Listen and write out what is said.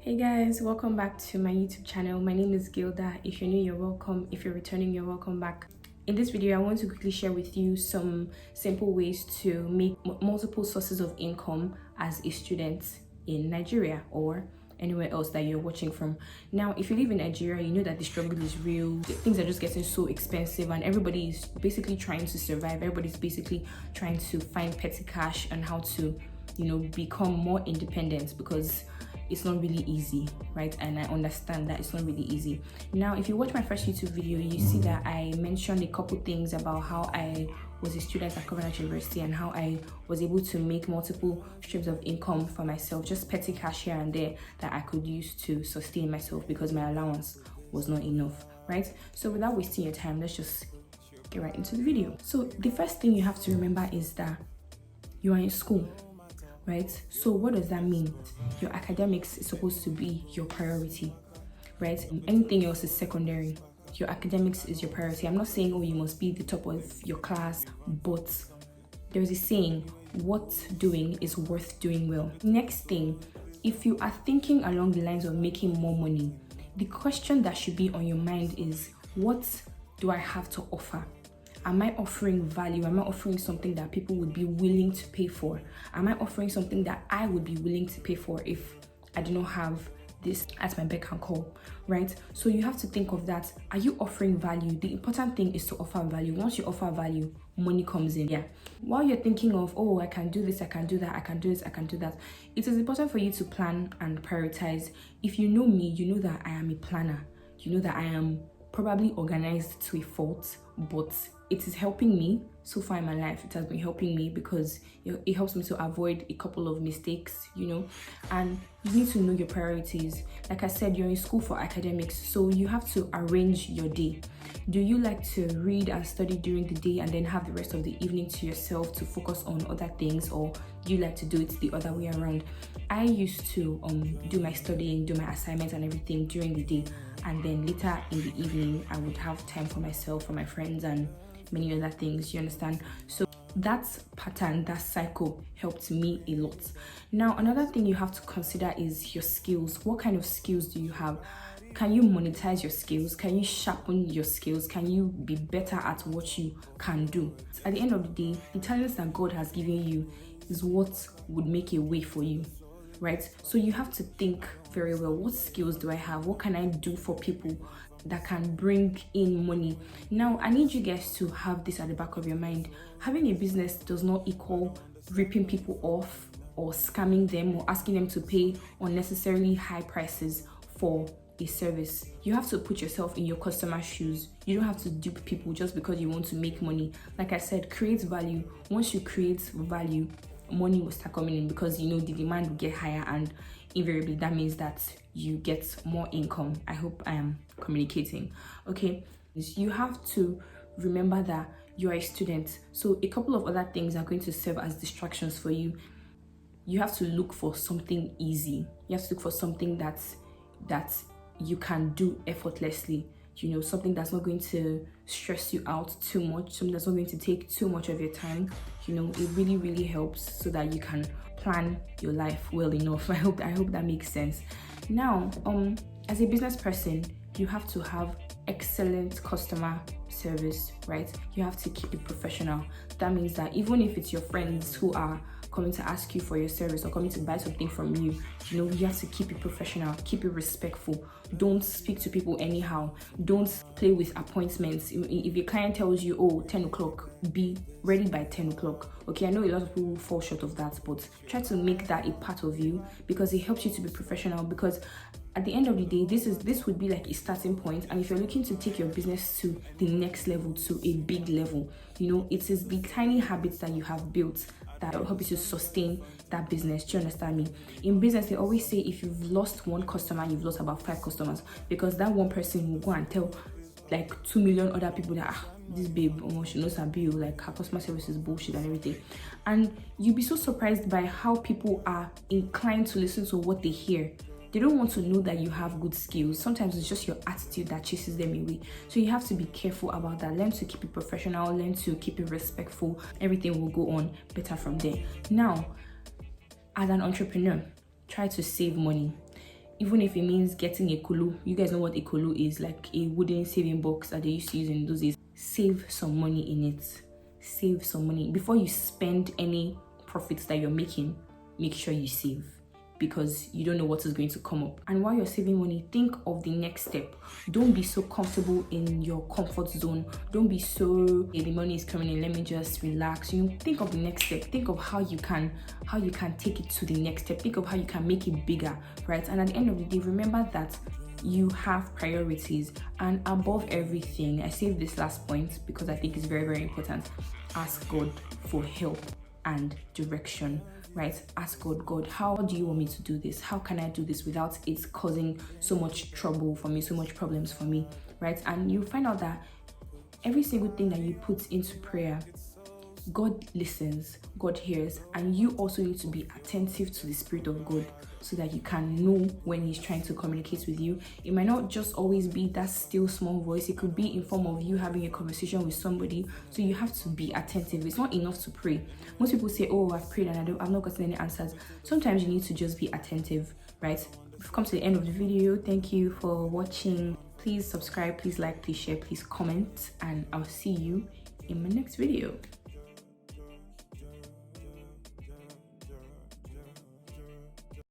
Hey guys, welcome back to my YouTube channel. My name is Gilda. If you're new, you're welcome. If you're returning, you're welcome back. In this video, I want to quickly share with you some simple ways to make multiple sources of income as a student in Nigeria or anywhere else that you're watching from. Now, if you live in Nigeria, you know that the struggle is real. Things are just getting so expensive and everybody is basically trying to survive. Everybody's basically trying to find petty cash and how to, become more independent because it's not really easy, right? And I understand that it's not really easy. Now, if you watch my first YouTube video, you see that I mentioned a couple things about how I was a student at Covenant University and how I was able to make multiple streams of income for myself, just petty cash here and there that I could use to sustain myself because my allowance was not enough, right? So without wasting your time, let's just get right into the video. So the first thing you have to remember is that you are in school, right? So what does that mean? Your academics is supposed to be your priority, right? Anything else is secondary. Your academics is your priority. I'm not saying, oh, you must be the top of your class, but there's a saying, what's doing is worth doing well. Next thing, if you are thinking along the lines of making more money, the question that should be on your mind is, what do I have to offer? Am I offering value? Am I offering something that people would be willing to pay for? Am I offering something that I would be willing to pay for if I do not have this at my beck and call, right? So you have to think of that. Are you offering value? The important thing is to offer value. Once you offer value, money comes in. Yeah. While you're thinking of, oh, I can do this, I can do that, I can do this, I can do that, it is important for you to plan and prioritize. If you know me, you know that I am a planner. You know that I am probably organized to a fault, but it is helping me so far in my life. It has been helping me because it helps me to avoid a couple of mistakes, and you need to know your priorities. Like I said, you're in school for academics, so you have to arrange your day. Do you like to read and study during the day and then have the rest of the evening to yourself to focus on other things, or do you like to do it the other way around? I used to do my studying, do my assignments and everything during the day, and then later in the evening I would have time for myself, for my friends, and many other things, you understand? So that pattern, that cycle helped me a lot. Now, another thing you have to consider is your skills. What kind of skills do you have? Can you monetize your skills? Can you sharpen your skills? Can you be better at what you can do? At the end of the day, the talents that God has given you is what would make a way for you, right? So you have to think very well, what skills do I have? What can I do for people that can bring in money? Now, I need you guys to have this at the back of your mind. Having a business does not equal ripping people off or scamming them or asking them to pay unnecessarily high prices for a service. You have to put yourself in your customer's shoes. You don't have to dupe people just because you want to make money. Like I said, create value. Once you create value, money will start coming in because the demand will get higher, and invariably that means that you get more income. I hope I am communicating. Okay, you have to remember that you are a student, so a couple of other things are going to serve as distractions for you. You have to look for something easy. You have to look for something that you can do effortlessly, something that's not going to stress you out too much, something that's not going to take too much of your time. It really, really helps so that you can plan your life well enough. I hope that makes sense. Now, as a business person, you have to have excellent customer service, right? You have to keep it professional. That means that even if it's your friends who are coming to ask you for your service or coming to buy something from you, you have to keep it professional, keep it respectful. Don't speak to people anyhow. Don't play with appointments. If your client tells you, 10 o'clock, be ready by 10 o'clock. Okay, I know a lot of people fall short of that, but try to make that a part of you because it helps you to be professional. Because at the end of the day, this would be like a starting point, and if you're looking to take your business to the next level, to a big level, it is the tiny habits that you have built that will help you to sustain that business. Do you understand me? In business, they always say if you've lost one customer, you've lost about 5 customers, because that one person will go and tell like 2 million other people that this babe, she knows her bill, like her customer service is bullshit and everything. And you'll be so surprised by how people are inclined to listen to what they hear. They don't want to know that you have good skills. Sometimes it's just your attitude that chases them away. So you have to be careful about that. Learn to keep it professional, learn to keep it respectful. Everything will go on better from there. Now, as an entrepreneur, try to save money. even if it means getting a kulu. You guys know what a kulu is, like a wooden saving box that they used to use in those days. Save some money in it. Save some money before you spend any profits that you're making. Make sure you save, because you don't know what is going to come up. And while you're saving money, think of the next step. Don't be so comfortable in your comfort zone. Don't be so, hey, the money is coming in, let me just relax. You know, think of the next step. Think of how you can take it to the next step. Think of how you can make it bigger, right? And at the end of the day, remember that you have priorities. And above everything, I saved this last point because I think it's very, very important. Ask God for help and direction, right? Ask God, how do you want me to do this? How can I do this without it causing so much trouble for me, so much problems for me, right? And you find out that every single thing that you put into prayer, God listens, God hears, and you also need to be attentive to the Spirit of God so that you can know when He's trying to communicate with you. It might not just always be that still small voice. It could be in form of you having a conversation with somebody. So you have to be attentive. It's not enough to pray. Most people say, oh, I've prayed and I've not gotten any answers. Sometimes you need to just be attentive, right? We've come to the end of the video. Thank you for watching. Please subscribe, please like, please share, please comment, and I'll see you in my next video.